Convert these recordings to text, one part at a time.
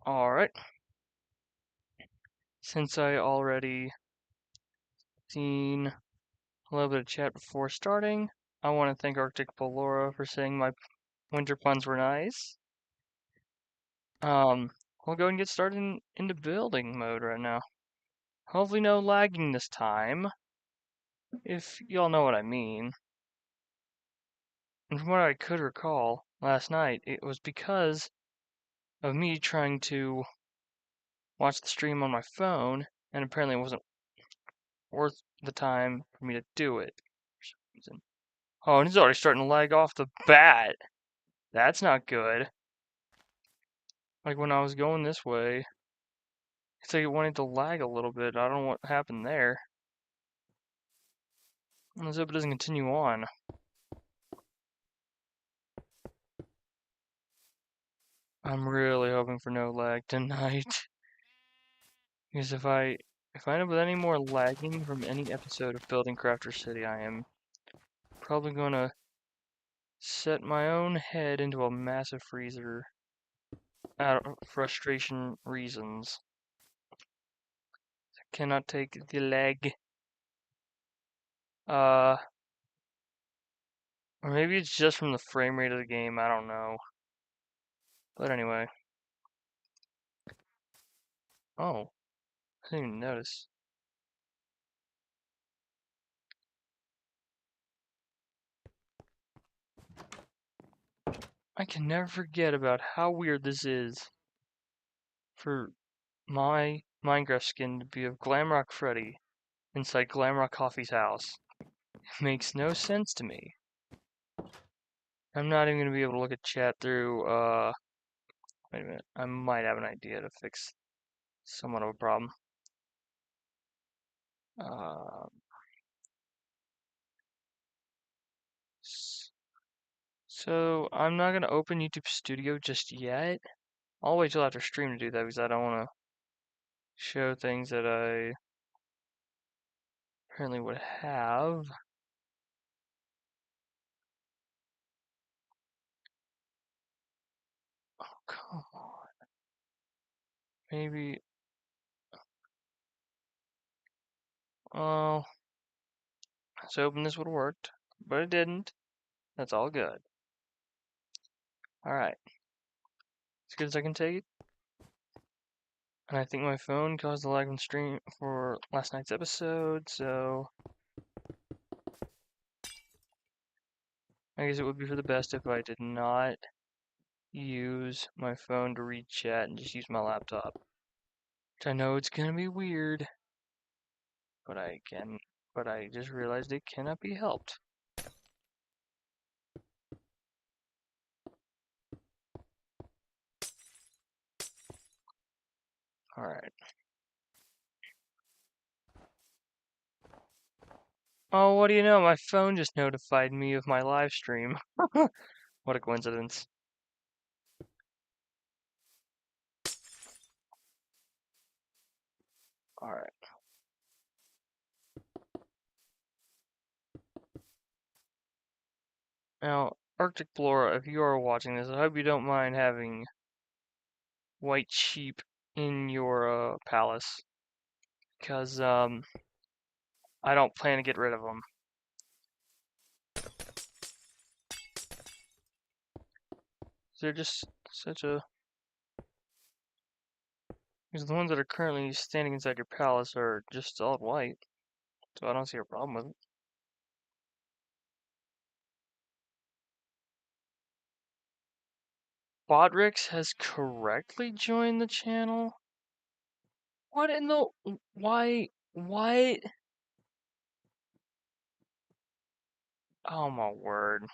Alright, since I already seen a little bit of chat before starting, I want to thank Arctic Ballora for saying my winter puns were nice. We'll go and get started into building mode right now. Hopefully no lagging this time, if y'all know what I mean. And from what I could recall last night, it was because of me trying to watch the stream on my phone, and apparently it wasn't worth the time for me to do it for some reason. Oh, and it's already starting to lag off the bat. That's not good. Like when I was going this way, it's like it wanted to lag a little bit. I don't know what happened there. Let's hope it doesn't continue on. I'm really hoping for no lag tonight. Because if I end up with any more lagging from any episode of Building Crafter City, I am probably gonna set my own head into a massive freezer out of frustration reasons. I cannot take the lag. Or maybe it's just from the frame rate of the game, I don't know. But anyway. Oh, I didn't even notice. I can never forget about how weird this is for my Minecraft skin to be of Glamrock Freddy inside Glamrock Coffee's house. It makes no sense to me. I'm not even going to be able to look at chat through, wait a minute. I might have an idea to fix somewhat of a problem. So I'm not going to open YouTube Studio just yet. I'll wait till after stream to do that because I don't want to show things that I apparently would have. Oh, come on. Maybe. Oh, I was hoping this would have worked, but it didn't. That's all good. Alright. As good as I can take it. And I think my phone caused the lag on stream for last night's episode, so I guess it would be for the best if I did not use my phone to read chat and just use my laptop. Which I know it's gonna be weird, but I just realized it cannot be helped. Alright. Oh, what do you know? My phone just notified me of my live stream. What a coincidence. Alright. Now, Arctic Ballora, if you are watching this, I hope you don't mind having white sheep in your palace. Because, I don't plan to get rid of them. They're just such a... Because the ones that are currently standing inside your palace are just all white. So I don't see a problem with it. Bodrix has correctly joined the channel? What in the... Why... What? Oh my word.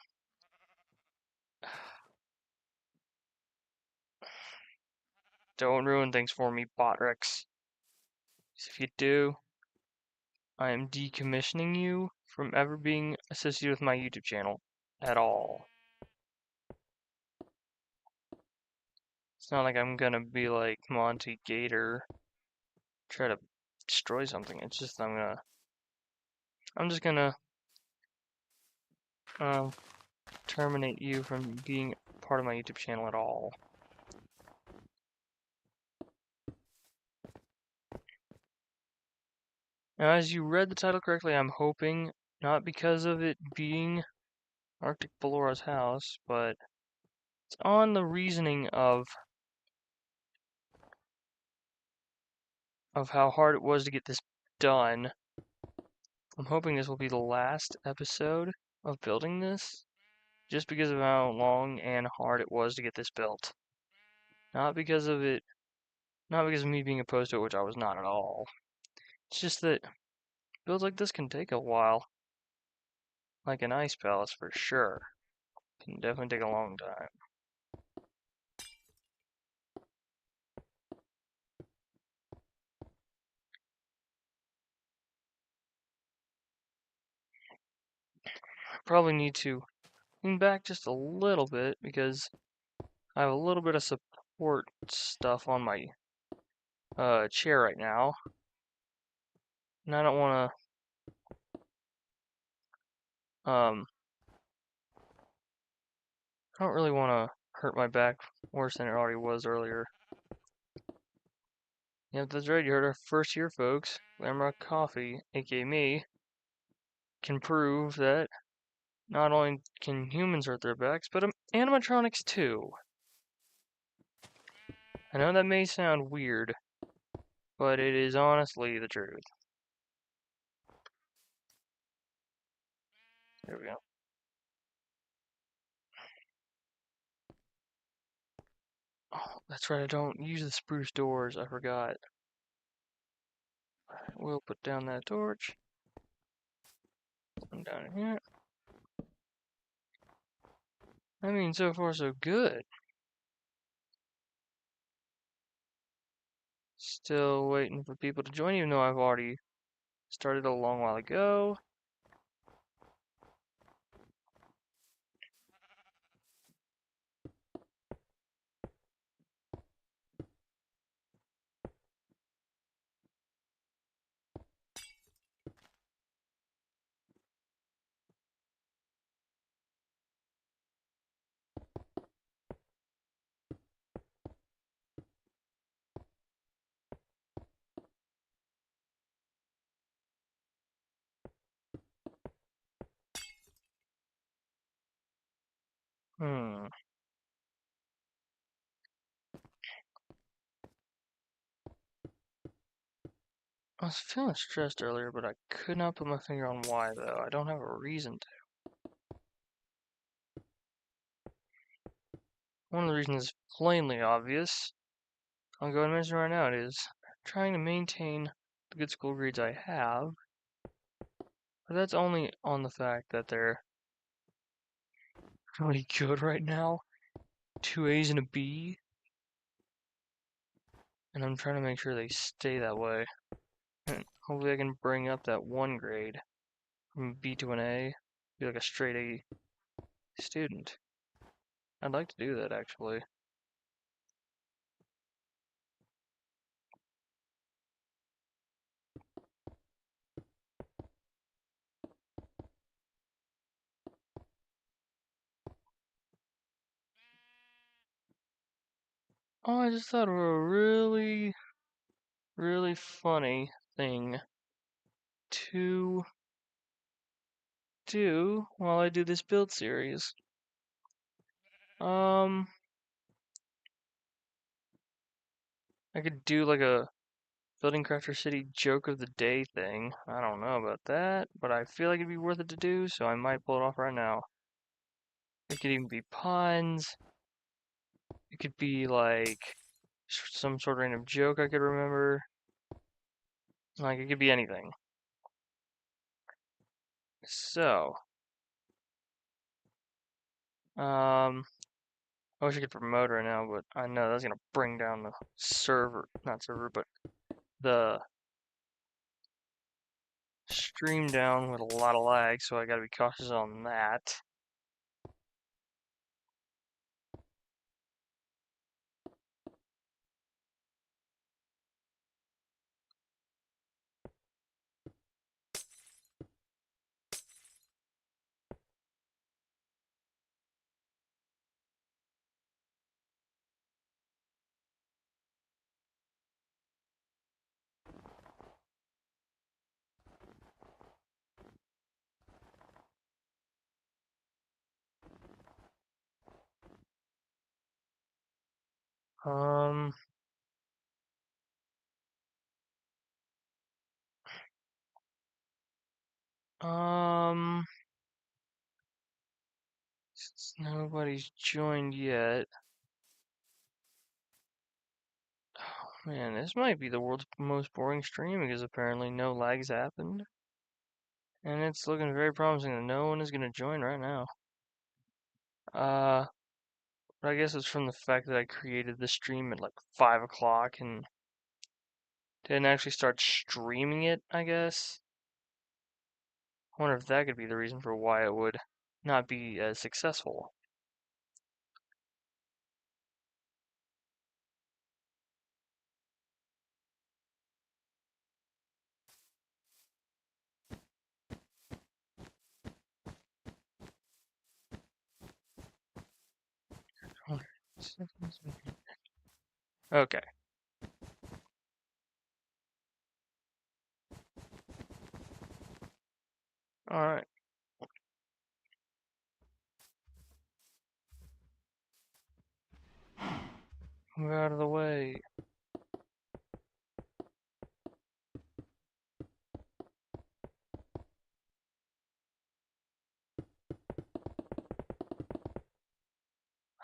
Don't ruin things for me, Botrix. If you do, I am decommissioning you from ever being associated with my YouTube channel at all. It's not like I'm gonna be like Monty Gator, try to destroy something. It's just I'm just gonna terminate you from being part of my YouTube channel at all. Now, as you read the title correctly, I'm hoping not because of it being Arctic Ballora's house, but it's on the reasoning of how hard it was to get this done. I'm hoping this will be the last episode of building this, just because of how long and hard it was to get this built. Not because of it, not because of me being opposed to it, which I was not at all. It's just that builds like this can take a while. Like an ice palace for sure. Can definitely take a long time. Probably need to lean back just a little bit because I have a little bit of support stuff on my chair right now. And I don't want to, I don't really want to hurt my back worse than it already was earlier. Yep, that's right, you heard our first here, folks. Glamrock Coffee, aka me, can prove that not only can humans hurt their backs, but animatronics too. I know that may sound weird, but it is honestly the truth. There we go. Oh, that's right, I don't use the spruce doors, I forgot. We'll put down that torch. One down here. I mean, so far so good. Still waiting for people to join, even though I've already started a long while ago. Hmm. I was feeling stressed earlier, but I could not put my finger on why, though. I don't have a reason to. One of the reasons is plainly obvious. I'll go and mention right now. It is trying to maintain the good school grades I have. But that's only on the fact that they're really good right now. 2 A's and a B. And I'm trying to make sure they stay that way. And hopefully I can bring up that 1 grade from B to an A. Be like a straight A student. I'd like to do that, actually. Oh, I just thought of a really, really funny thing to do while I do this build series. I could do like a Building Crafter City joke of the day thing. I don't know about that, but I feel like it'd be worth it to do, so I might pull it off right now. It could even be puns. It could be like some sort of random joke I could remember. Like, it could be anything. So, I wish I could promote right now, but I know that's gonna bring down the server, not server, but the stream down with a lot of lag, so I gotta be cautious on that. Um, um, since nobody's joined yet. Oh, man, this might be the world's most boring stream because apparently no lags happened. And it's looking very promising that no one is going to join right now. But I guess it's from the fact that I created the stream at like 5 o'clock and didn't actually start streaming it, I guess. I wonder if that could be the reason for why it would not be as successful. Okay. Alright. Move out of the way.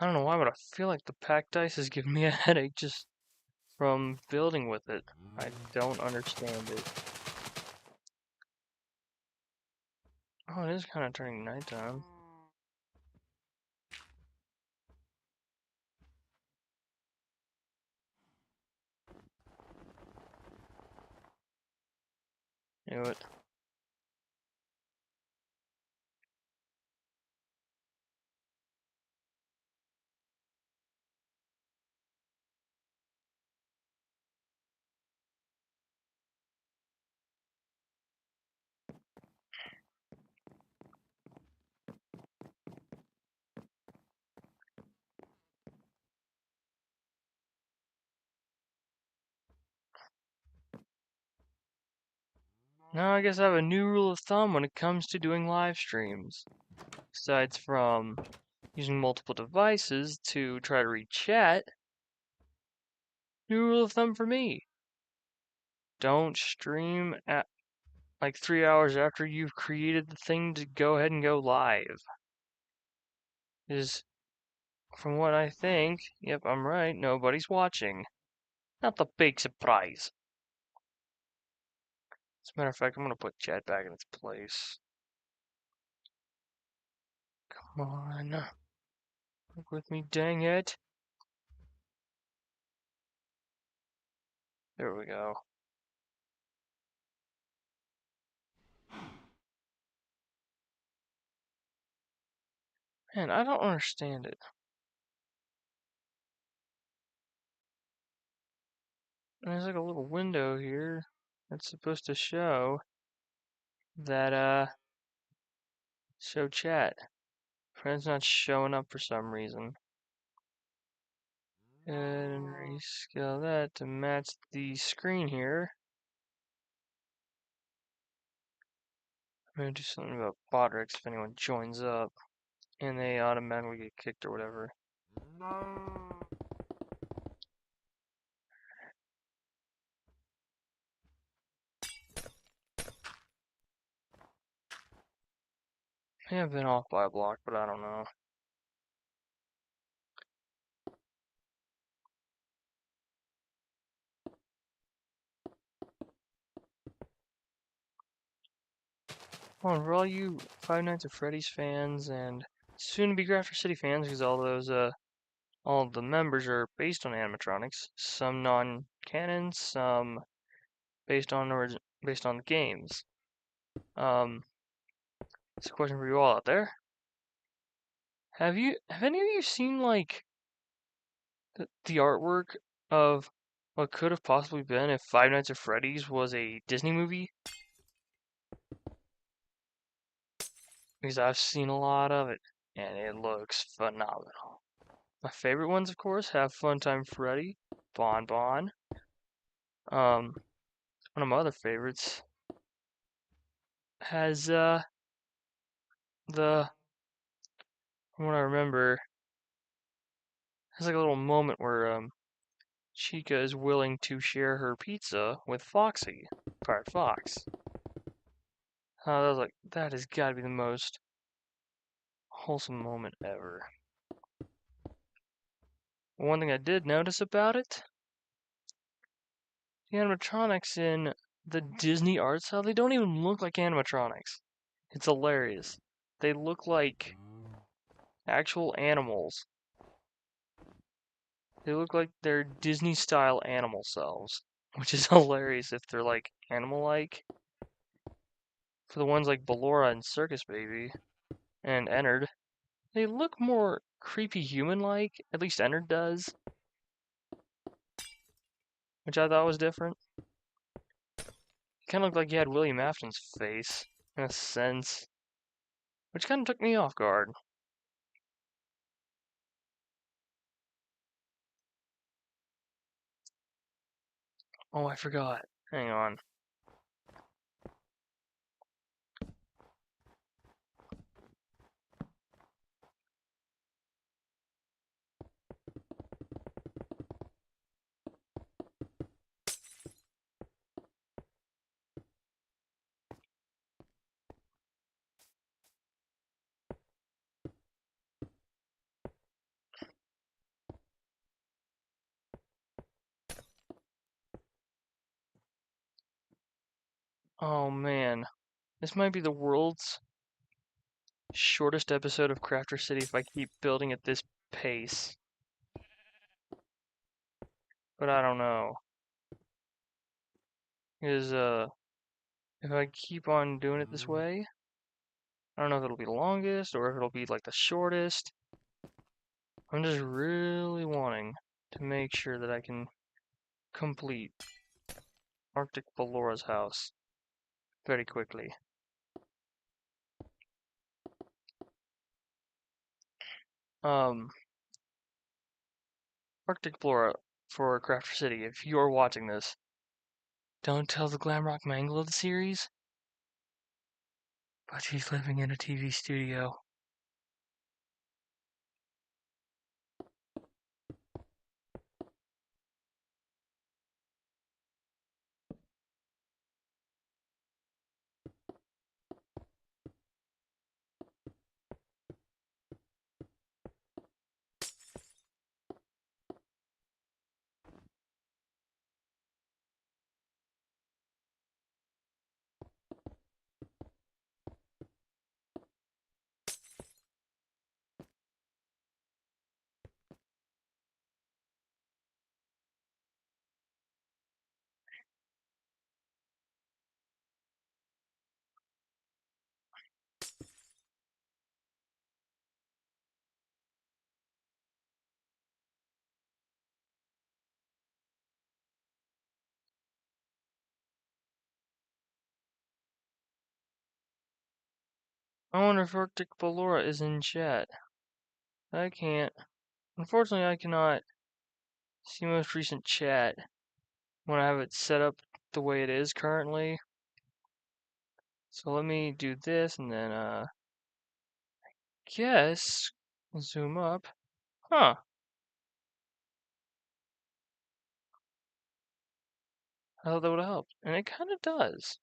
I don't know why, but I feel like the packed ice is giving me a headache just from building with it. I don't understand it. Oh, it is kind of turning nighttime. Knew it. Now I guess I have a new rule of thumb when it comes to doing live streams. Besides from using multiple devices to try to read chat, new rule of thumb for me. Don't stream at like 3 hours after you've created the thing to go ahead and go live. Is from what I think, yep, I'm right, nobody's watching. Not the big surprise. As a matter of fact, I'm gonna put chat back in its place. Come on. Work with me, dang it. There we go. Man, I don't understand it. There's like a little window here that's supposed to show that, show chat. But it's not showing up for some reason. And rescale that to match the screen here. I'm gonna do something about bot recs if anyone joins up and they automatically get kicked or whatever. May have been off by a block, but I don't know. Well, for all you Five Nights at Freddy's fans and soon to be Grafter City fans, because all of the members are based on animatronics. Some non-canon, some based on the games. It's a question for you all out there. Have any of you seen like the artwork of what could have possibly been if Five Nights at Freddy's was a Disney movie? Because I've seen a lot of it, and it looks phenomenal. My favorite ones, of course, have Funtime Freddy, Bon Bon. One of my other favorites has the from what I remember, has like a little moment where Chica is willing to share her pizza with Foxy, Pirate Fox. I was like, that has got to be the most wholesome moment ever. One thing I did notice about it, the animatronics in the Disney art style, they don't even look like animatronics. It's hilarious. They look like actual animals. They look like they're Disney-style animal selves, which is hilarious if they're like animal-like. For the ones like Ballora and Circus Baby and Ennard, they look more creepy human-like. At least Ennard does, which I thought was different. Kind of looked like you had William Afton's face, in a sense, which kind of took me off guard. Oh, I forgot. Hang on. Oh man, this might be the world's shortest episode of Crafter City if I keep building at this pace. But I don't know. Because, if I keep on doing it this way, I don't know if it'll be the longest or if it'll be like the shortest. I'm just really wanting to make sure that I can complete Arctic Ballora's house very quickly. Arctic Ballora for Crafter City, if you're watching this, don't tell the Glamrock Mangle of the series, but he's living in a TV studio. I wonder if Arctic Ballora is in chat. I can't. Unfortunately, I cannot see most recent chat when I have it set up the way it is currently. So let me do this and then, guess, zoom up. Huh. I thought that would have helped. And it kind of does.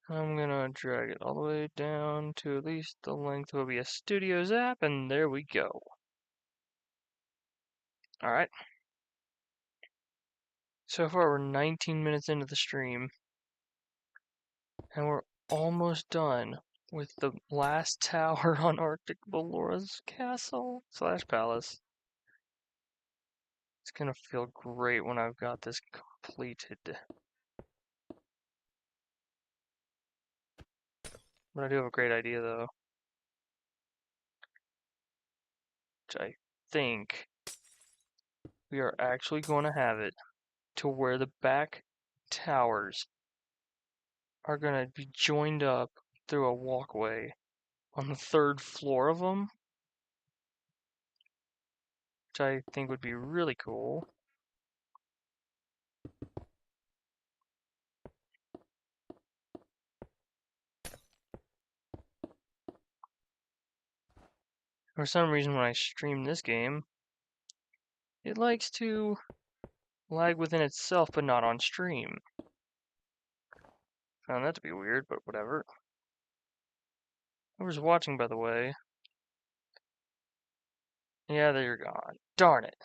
I'm gonna drag it all the way down to at least the length of OBS Studios app, and there we go. Alright. So far, we're 19 minutes into the stream, and we're almost done with the last tower on Arctic Ballora's castle / palace. It's gonna feel great when I've got this completed. But I do have a great idea, though. Which I think we are actually going to have it to where the back towers are going to be joined up through a walkway on the 3rd floor of them, which I think would be really cool. For some reason, when I stream this game, It likes to lag within itself, but not on stream. Found that to be weird, but whatever. Whoever's watching, by the way. Yeah, there you're gone. Darn it.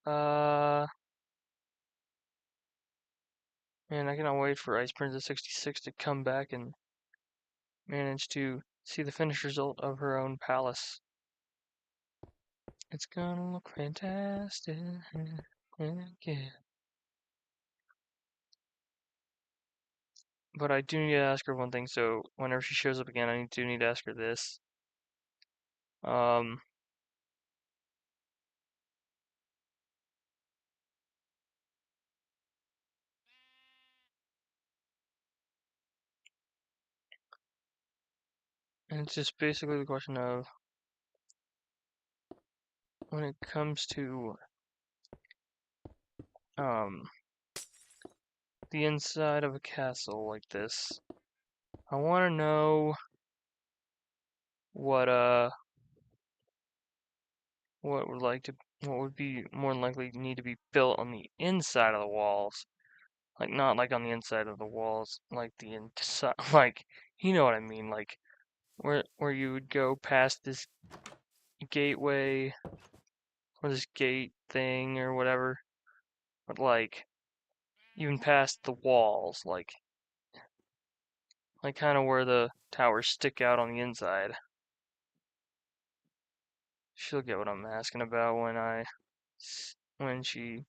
Man, I cannot wait for Ice Princess 66 to come back and manage to see the finished result of her own palace. It's gonna look fantastic. Yeah. But I do need to ask her one thing, so whenever she shows up again, I do need to ask her this. Um, and it's just basically the question of when it comes to um the inside of a castle like this, I want to know what what would like to what would be more than likely need to be built on the inside of the walls. Like not like on the inside of the walls, like the inside like you know what I mean, like where you would go past this gateway or this gate thing or whatever, but like even past the walls, like kind of where the towers stick out on the inside. She'll get what I'm asking about when she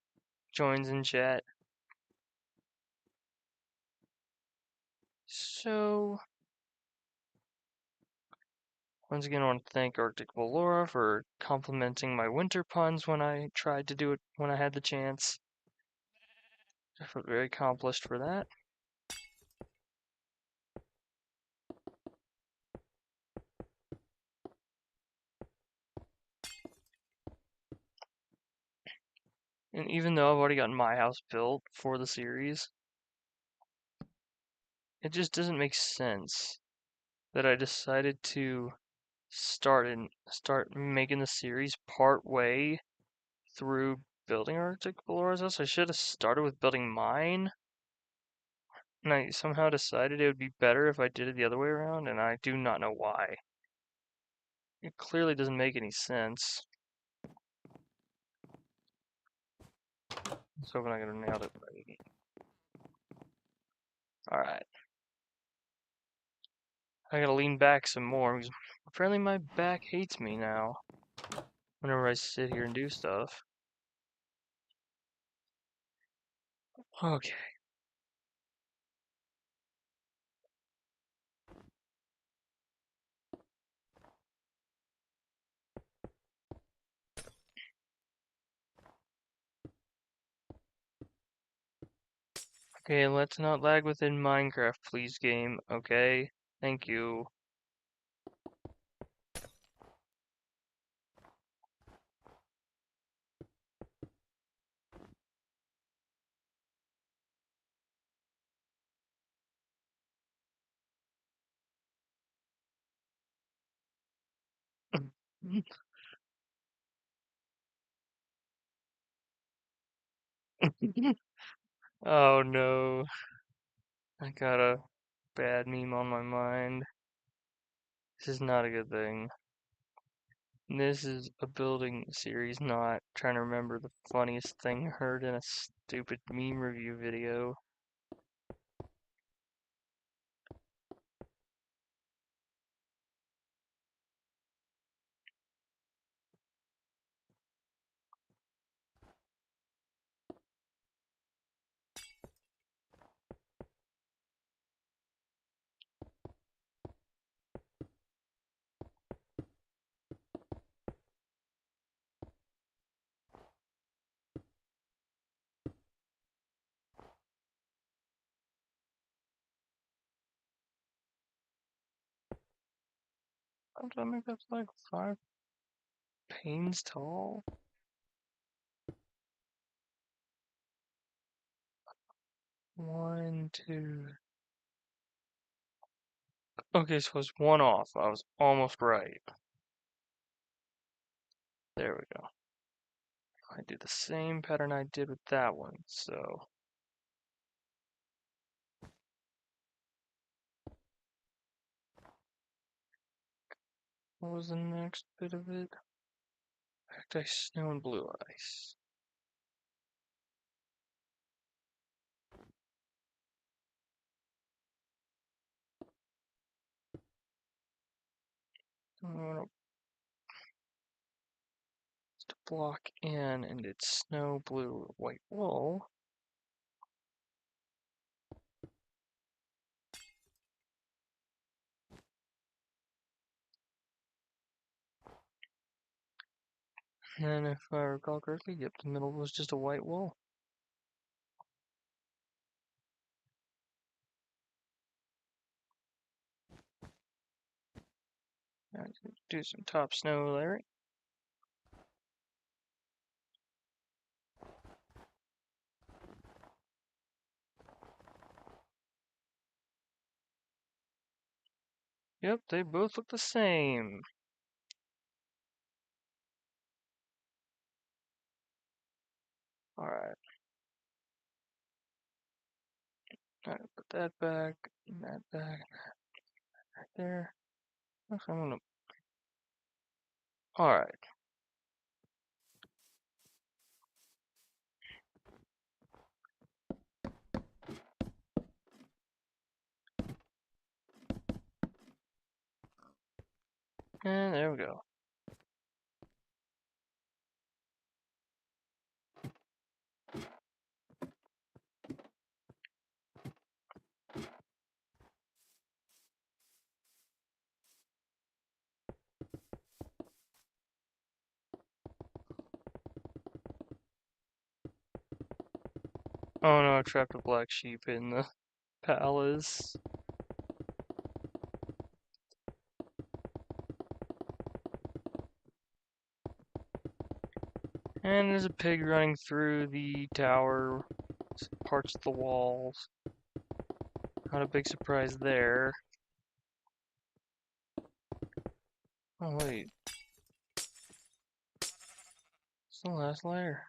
joins in chat. So once again, I want to thank Arctic Ballora for complimenting my winter puns when I tried to do it when I had the chance. I felt very accomplished for that. And even though I've already gotten my house built for the series, it just doesn't make sense that I decided to start making the series part way through building Arctic Ballora's house. I should have started with building mine, and I somehow decided it would be better if I did it the other way around, and I do not know why. It clearly doesn't make any sense. Let's hope I'm not gonna nail it. Alright. I gotta lean back some more because apparently my back hates me now whenever I sit here and do stuff. Okay. Okay, let's not lag within Minecraft, please, game. Okay? Thank you. Oh no. I got a bad meme on my mind. This is not a good thing. This is a building series, not trying to remember the funniest thing heard in a stupid meme review video. How did I make that like 5 panes tall? 1, 2. Okay, so it's one off. I was almost right. There we go. I do the same pattern I did with that one, so. What was the next bit of it? Packed ice, snow, and blue ice. I'm gonna just block in, and it's snow, blue, white wool. And if I recall correctly, yep, the middle was just a white wool. Now do some top snow layering. Yep, they both look the same. Alright. Alright, put that back, and that back, right there. Actually, I'm gonna. Alright. And there we go. Oh no, I trapped a black sheep in the palace. And there's a pig running through the tower, parts of the walls. Not a big surprise there. Oh wait, it's the last layer.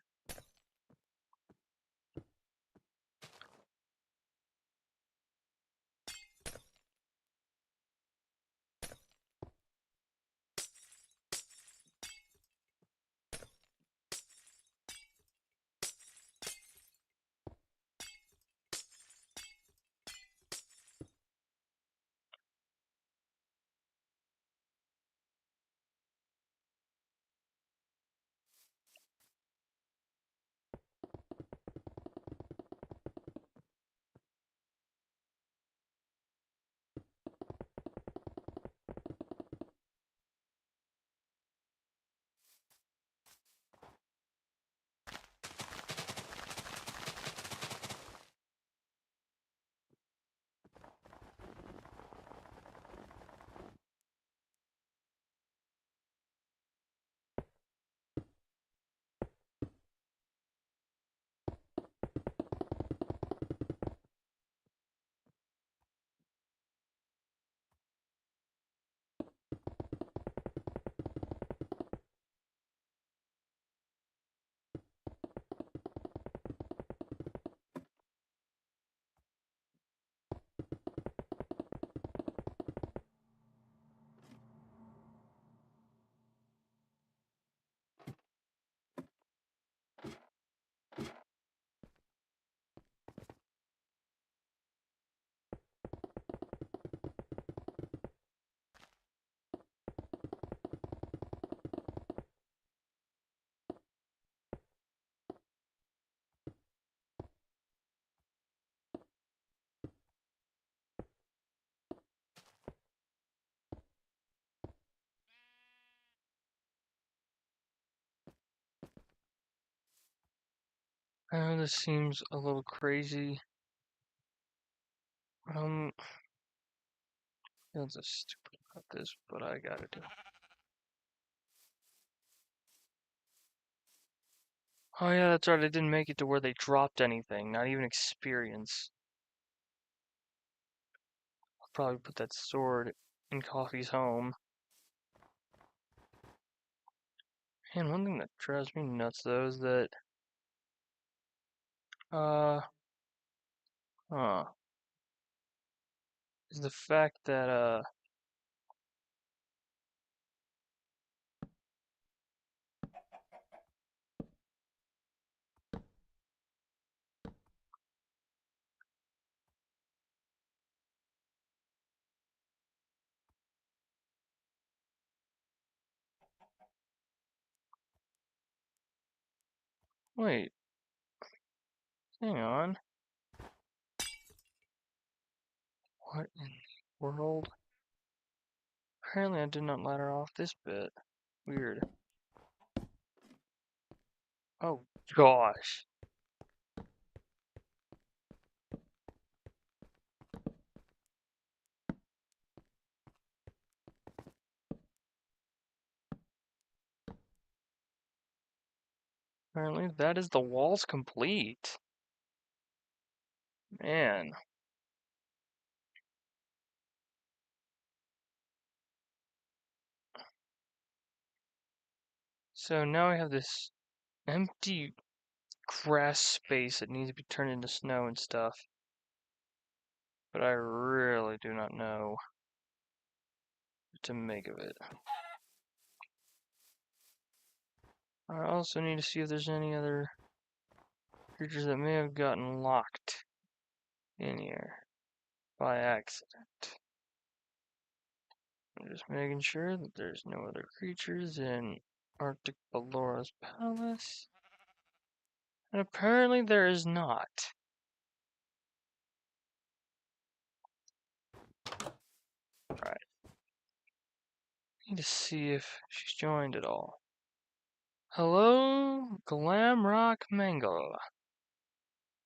I know this seems a little crazy. Feeling so stupid about this, but I gotta do it. Oh yeah, that's right, I didn't make it to where they dropped anything, not even experience. I'll probably put that sword in Coffee's home. And one thing that drives me nuts though is that is the fact that wait, hang on. What in the world? Apparently I did not ladder off this bit. Weird. Oh gosh. Apparently that is the walls complete. Man. So now I have this empty grass space that needs to be turned into snow and stuff. But I really do not know what to make of it. I also need to see if there's any other creatures that may have gotten locked in here by accident. I'm just making sure that there's no other creatures in Arctic Ballora's palace. And apparently there is not. Alright. Need to see if she's joined at all. Hello, Glamrock Mangle.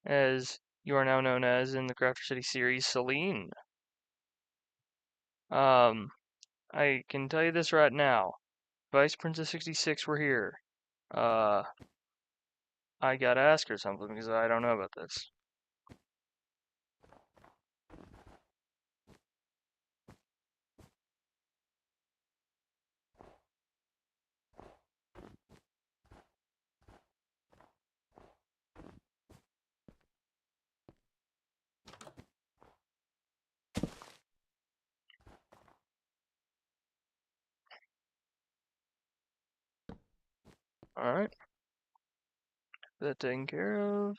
As you are now known as in the Crafter City series, Celine. I can tell you this right now. Vice Princess 66 were here. I gotta ask her something because I don't know about this. Alright. That taken care of.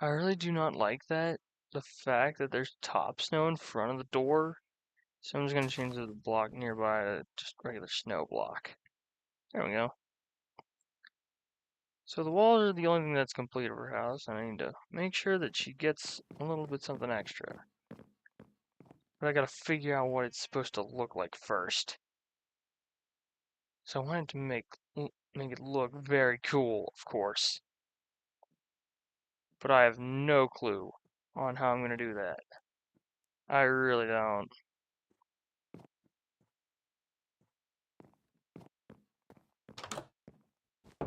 I really do not like that. The fact that there's top snow in front of the door. So I'm just gonna change the block nearby to just regular snow block. There we go. So the walls are the only thing that's complete of her house, and I need to make sure that she gets a little bit something extra. But I gotta figure out what it's supposed to look like first. So I wanted to make it look very cool, of course. But I have no clue on how I'm gonna do that. I really don't.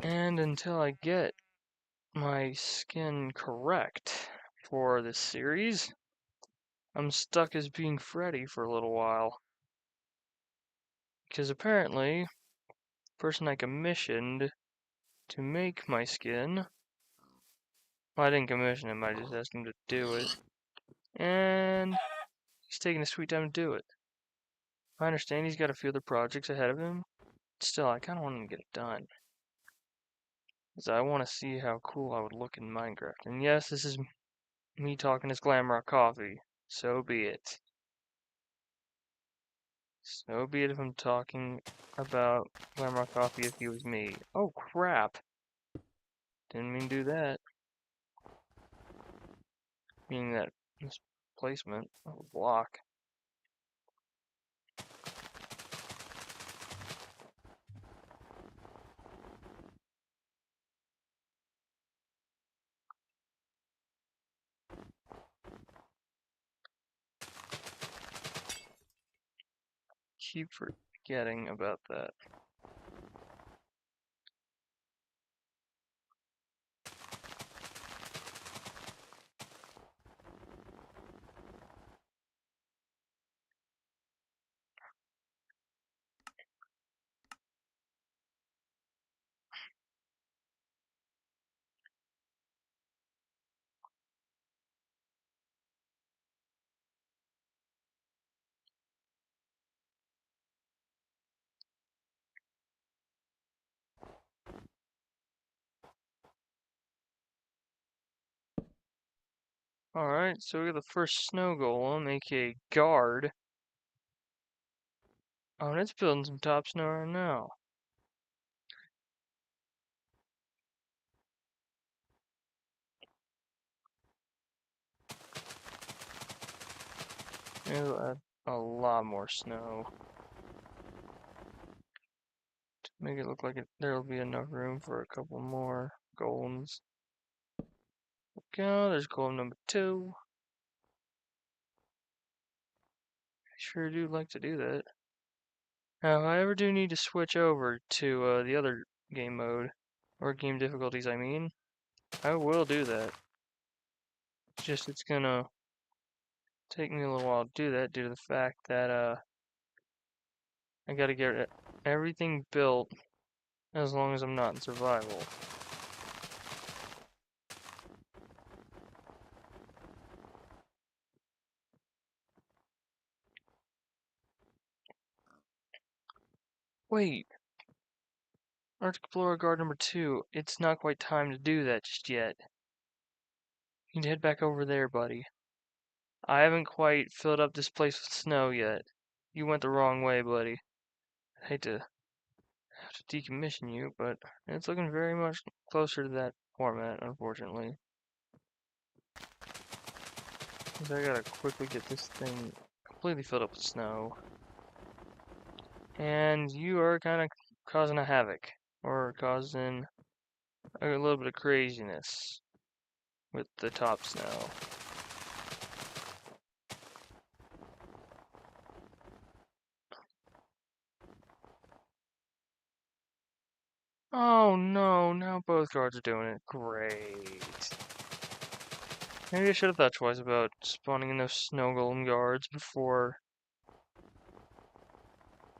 And until I get my skin correct for this series, I'm stuck as being Freddy for a little while. Because apparently, the person I commissioned to make my skin, well, I didn't commission him, I just asked him to do it. And he's taking his sweet time to do it. I understand he's got a few other projects ahead of him. Still, I kind of want him to get it done. Because I want to see how cool I would look in Minecraft. And yes, this is me talking as Glamrock Coffee. So be it. So be it if I'm talking about Glamrock Coffee if he was me. Oh crap! Didn't mean to do that. Meaning that misplacement of a block. Keep forgetting about that. Alright, so we got the first snow golem, aka guard. Oh, and it's building some top snow right now. It'll add a lot more snow to make it look like there'll be enough room for a couple more golems. Okay, there's golem number 2. I sure do like to do that. Now, if I ever do need to switch over to the other game mode, or game difficulties, I mean, I will do that. It's just it's gonna take me a little while to do that due to the fact that I gotta get everything built as long as I'm not in survival. Wait, Arctic Ballora guard number 2, it's not quite time to do that just yet. You need to head back over there, buddy. I haven't quite filled up this place with snow yet. You went the wrong way, buddy. I hate to have to decommission you, but it's looking very much closer to that format, unfortunately. Because I gotta quickly get this thing completely filled up with snow. And you are kind of causing a havoc, or causing a little bit of craziness with the top snow. Oh no, now both guards are doing it. Great. Maybe I should have thought twice about spawning in those snow golem guards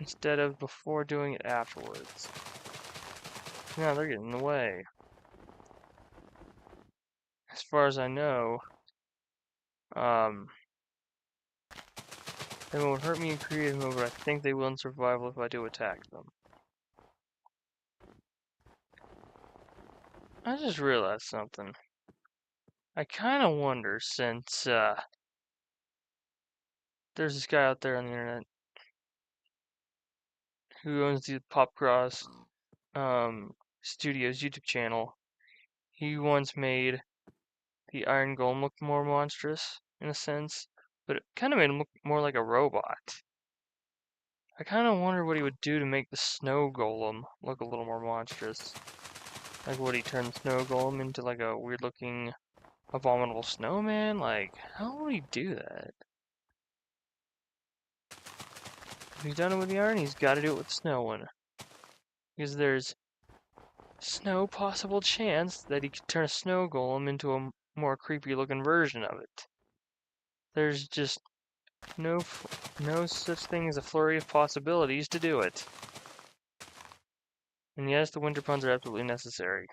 instead of before doing it afterwards. Now they're getting in the way. As far as I know, they won't hurt me in creative mode, but I think they will in survival if I do attack them. I just realized something. I kind of wonder, since there's this guy out there on the internet who owns the Popcross Studios YouTube channel. He once made the Iron Golem look more monstrous, in a sense, but it kind of made him look more like a robot. I kind of wonder what he would do to make the Snow Golem look a little more monstrous. Like, would he turn the Snow Golem into like a weird-looking, abominable snowman? Like, how would he do that? If he's done it with the iron, he's got to do it with the snow one. Because there's no possible chance that he could turn a snow golem into a more creepy looking version of it. There's just no such thing as a flurry of possibilities to do it. And yes, the winter puns are absolutely necessary.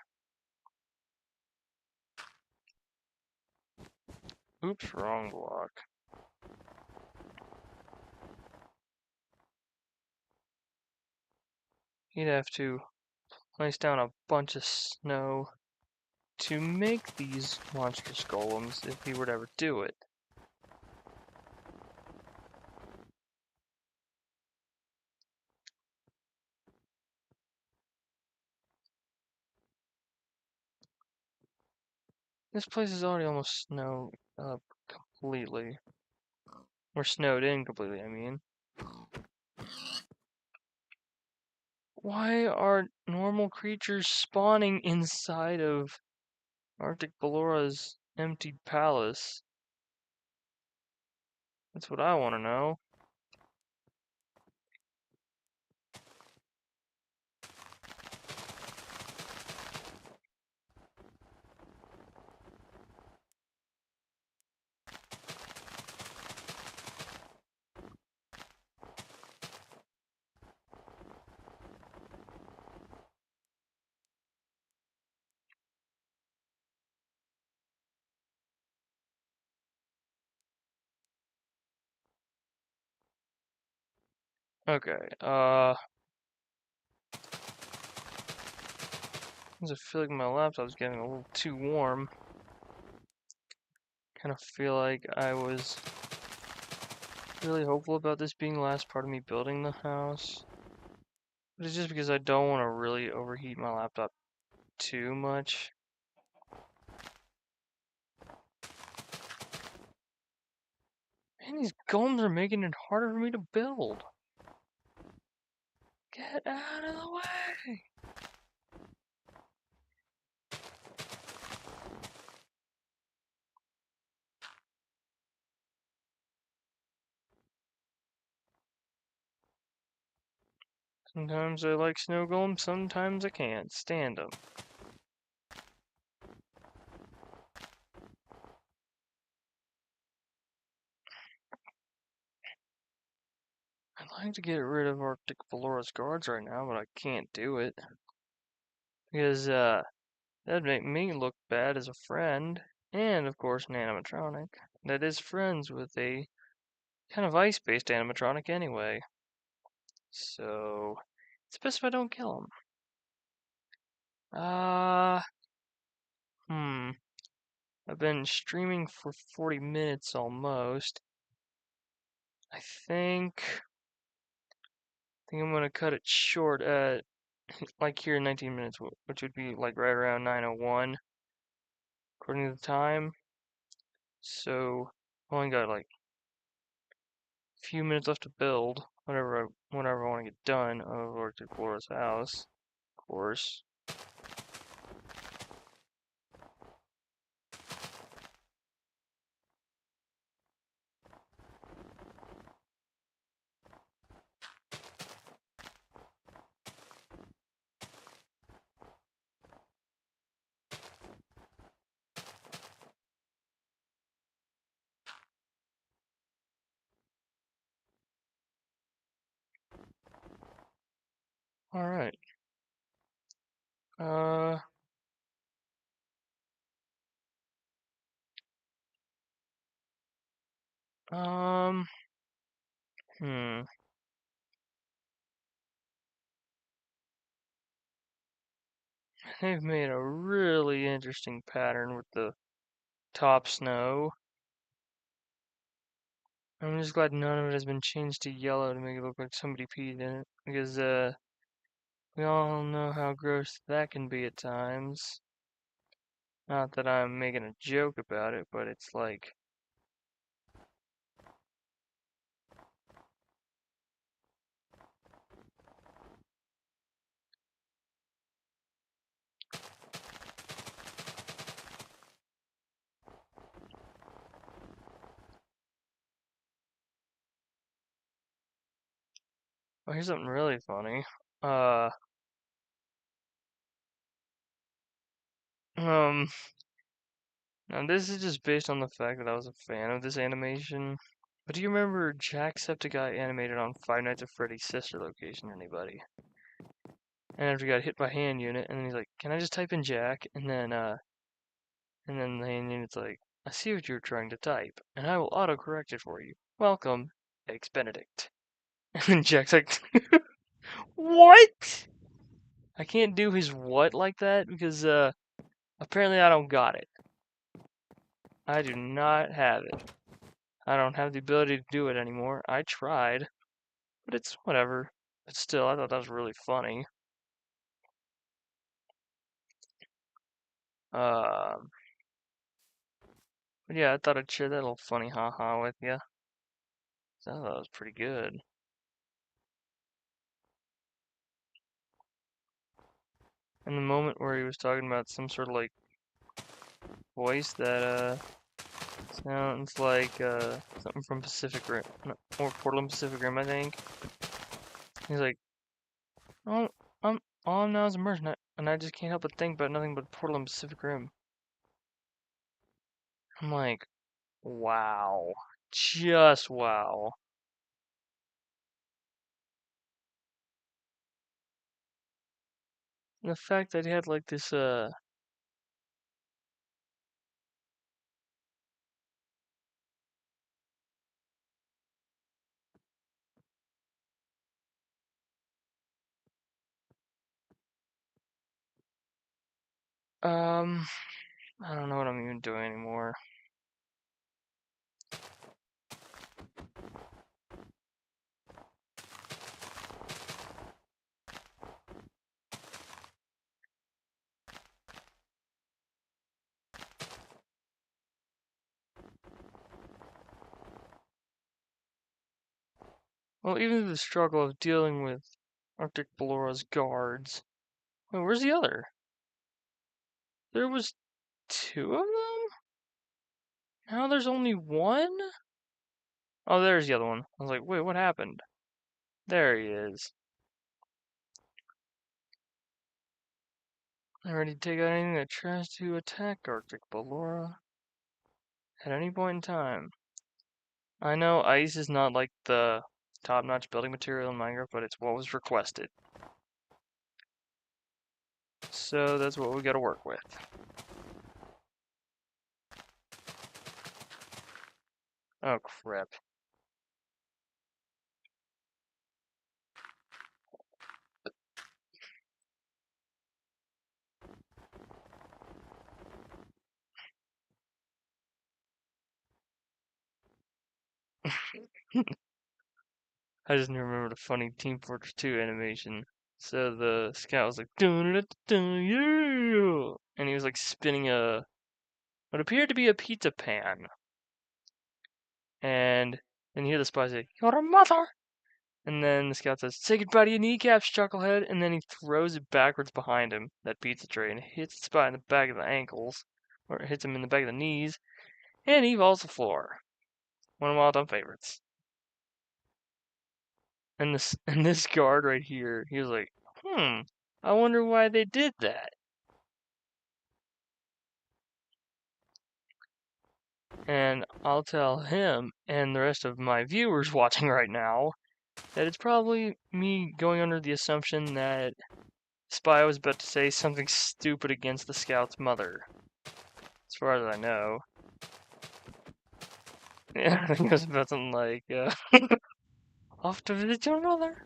Oops, wrong block. He'd have to place down a bunch of snow to make these monstrous golems if he would ever do it. This place is already almost snowed up completely. Or snowed in completely, I mean. Why are normal creatures spawning inside of Arctic Ballora's emptied palace? That's what I want to know. Okay, I feel like my laptop's getting a little too warm. kind of feel like I was really hopeful about this being the last part of me building the house. But it's just because I don't want to really overheat my laptop too much. Man, these golems are making it harder for me to build. Get out of the way! Sometimes I like snow golems, sometimes I can't stand them. I'd like to get rid of Arctic Ballora's guards right now, but I can't do it. Because, that'd make me look bad as a friend, and of course an animatronic that is friends with a kind of ice-based animatronic anyway. So, it's best if I don't kill him. I've been streaming for 40 minutes almost. I think I'm gonna cut it short at like here 19 minutes, which would be like right around 9:01 according to the time. So only got like a few minutes left to build whenever I want to get done of Arctic Ballora's house, of course. All right. Uh, um, hmm. They've made a really interesting pattern with the top snow. I'm just glad none of it has been changed to yellow to make it look like somebody peed in it, because we all know how gross that can be at times. Not that I'm making a joke about it, but it's like, oh, here's something really funny. Uh, um, now this is just based on the fact that I was a fan of this animation. But do you remember Jacksepticeye animated on Five Nights at Freddy's sister location, anybody? And after he got hit by hand unit, and then he's like, "Can I just type in Jack?" And then the hand unit's like, "I see what you're trying to type, and I will autocorrect it for you. Welcome, Eggs Benedict." And Jack's like, "What?" I can't do his what like that because apparently I don't got it. I do not have it. I don't have the ability to do it anymore. I tried, but it's whatever. But still, I thought that was really funny. Um, but yeah, I thought I'd share that little funny haha with you. So I thought that was pretty good. And the moment where he was talking about some sort of like voice that sounds like something from Pacific Rim, or Portland Pacific Rim, I think. He's like, "Oh, all I'm now is immersed, and I just can't help but think about nothing but Portland Pacific Rim." I'm like, wow, just wow. And the fact that he had like this um I don't know what I'm even doing anymore. Well, even through the struggle of dealing with Arctic Ballora's guards. Wait, where's the other? There was two of them? Now there's only one? Oh, there's the other one. I was like, wait, what happened? There he is. I'm ready to take out anything that tries to attack Arctic Ballora at any point in time. I know ice is not like the top-notch building material in Minecraft, but it's what was requested. So that's what we gotta work with. Oh crap. I just remember the funny Team Fortress 2 animation. So the scout was like, dun, dun, dun, yeah! And he was like spinning what appeared to be a pizza pan. And then you hear the spy say, "Your mother!" And then the scout says, "Say goodbye to your kneecaps, chucklehead." And then he throws it backwards behind him, that pizza tray, and hits the spy in the back of the ankles, or it hits him in the back of the knees, and he falls to the floor. One of my all-time favorites. And this guard right here, he was like, I wonder why they did that. And I'll tell him and the rest of my viewers watching right now that it's probably me going under the assumption that Spy was about to say something stupid against the scout's mother. As far as I know. Yeah, I think it was about something like, off to visit your mother.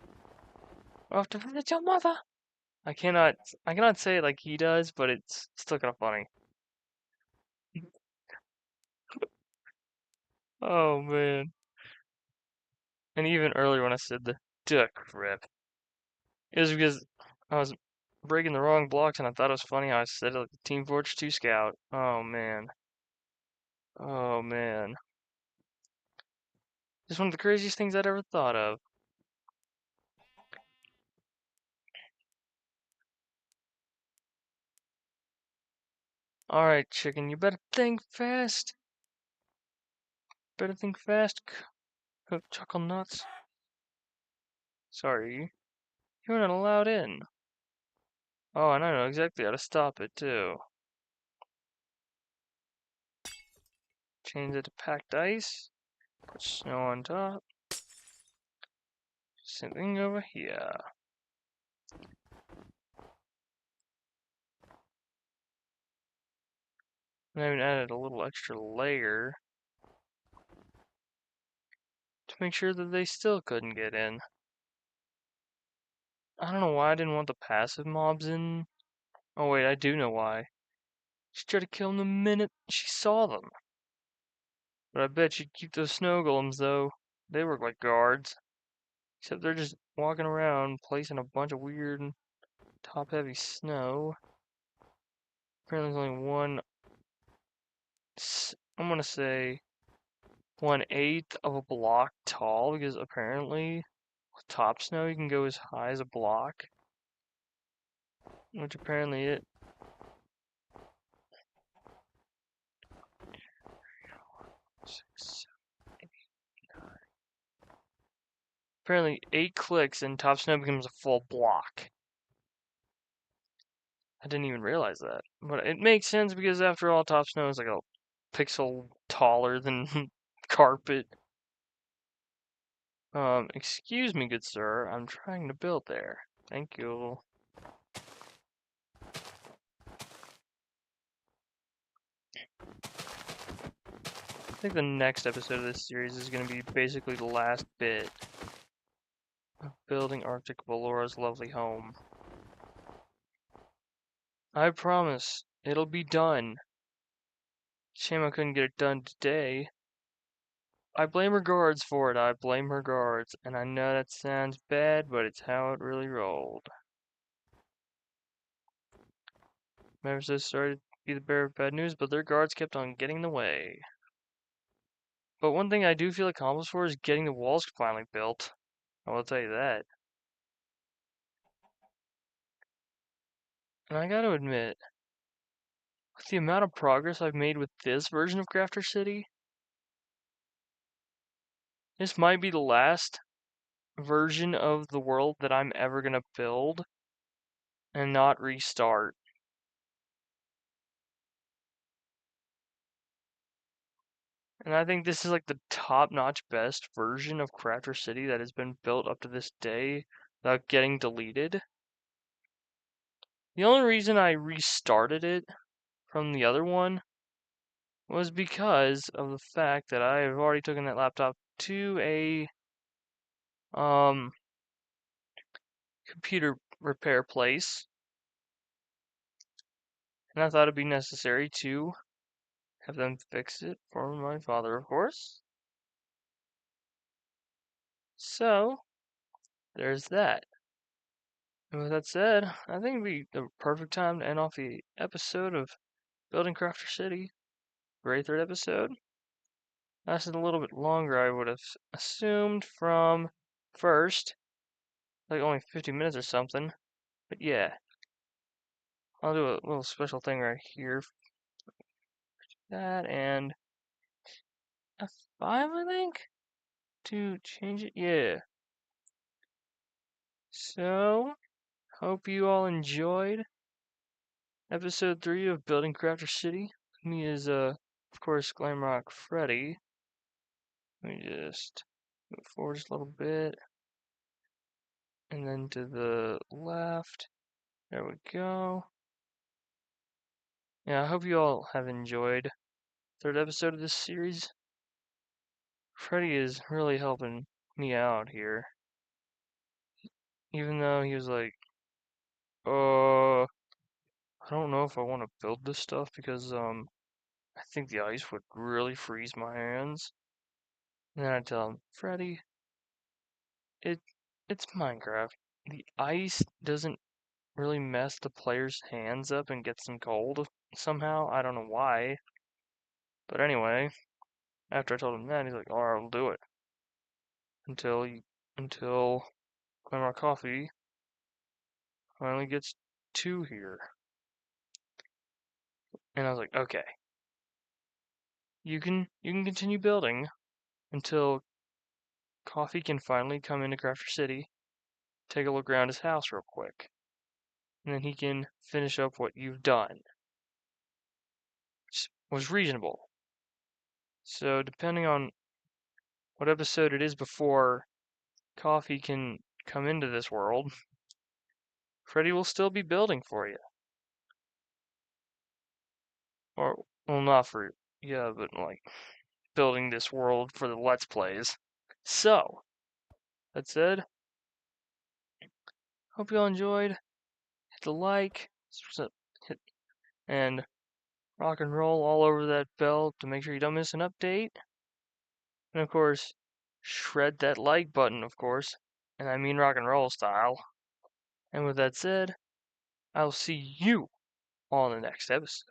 Off to visit your mother. I cannot say it like he does, but it's still kind of funny. Oh man. And even earlier when I said the duck rip, it was because I was breaking the wrong blocks and I thought it was funny how I said it like the Team Fortress 2 Scout. Oh man. Oh man. Just one of the craziest things I'd ever thought of. Alright, chicken, you better think fast. Better think fast, cook chuckle nuts. Sorry, you're not allowed in. Oh, and I know exactly how to stop it, too. Change it to packed ice. Put snow on top. Same thing over here. And I even added a little extra layer to make sure that they still couldn't get in. I don't know why I didn't want the passive mobs in. Oh wait, I do know why. She tried to kill them the minute she saw them. But I bet she'd keep those snow golems though. They work like guards. Except they're just walking around placing a bunch of weird top-heavy snow. Apparently there's only one, I'm gonna say 1/8 of a block tall, because apparently with top snow you can go as high as a block. Which apparently it. Apparently 8 clicks and top snow becomes a full block. I didn't even realize that. But it makes sense because after all, top snow is like a pixel taller than carpet. Excuse me, good sir. I'm trying to build there. Thank you. I think the next episode of this series is going to be basically the last bit of building Arctic Ballora's lovely home. I promise, it'll be done. Shame I couldn't get it done today. I blame her guards for it, I blame her guards. And I know that sounds bad, but it's how it really rolled. I'm ever so sorry to be the bearer of bad news, but their guards kept on getting in the way. But one thing I do feel accomplished for is getting the walls finally built. I will tell you that. And I gotta admit, with the amount of progress I've made with this version of Crafter City, this might be the last version of the world that I'm ever gonna build and not restart. And I think this is like the top-notch best version of Crafter City that has been built up to this day without getting deleted. The only reason I restarted it from the other one was because of the fact that I have already taken that laptop to a computer repair place, and I thought it'd be necessary to have them fix it for my father, of course. So, there's that. And with that said, I think it'd be the perfect time to end off the episode of Building Crafter City. Great third episode. Lasted a little bit longer, I would have assumed from first, like only 50 minutes or something. But yeah, I'll do a little special thing right here. That and F5, I think, to change it. Yeah. So, hope you all enjoyed episode 3 of Building Crafter City. Me is, of course, Glamrock Freddy. Let me just move forward just a little bit. And then to the left. There we go. Yeah, I hope you all have enjoyed third episode of this series. Freddy is really helping me out here. Even though he was like, I don't know if I want to build this stuff because, I think the ice would really freeze my hands. And then I tell him, Freddy, it's Minecraft. The ice doesn't really mess the player's hands up and gets them cold somehow. I don't know why. But anyway, after I told him that, he's like, alright, I'll do it. Until Glamrock Coffee finally gets 2 here. And I was like, okay. You can continue building until Coffee can finally come into Crafter City, take a look around his house real quick. And then he can finish up what you've done. Which was reasonable. So depending on what episode it is before Coffee can come into this world, Freddy will still be building for you. Or, well, not for you, but like building this world for the Let's Plays. So, that said, hope you all enjoyed. Hit the like, hit, and rock and roll all over that bell to make sure you don't miss an update. And of course, shred that like button, of course. And I mean rock and roll style. And with that said, I'll see you on the next episode.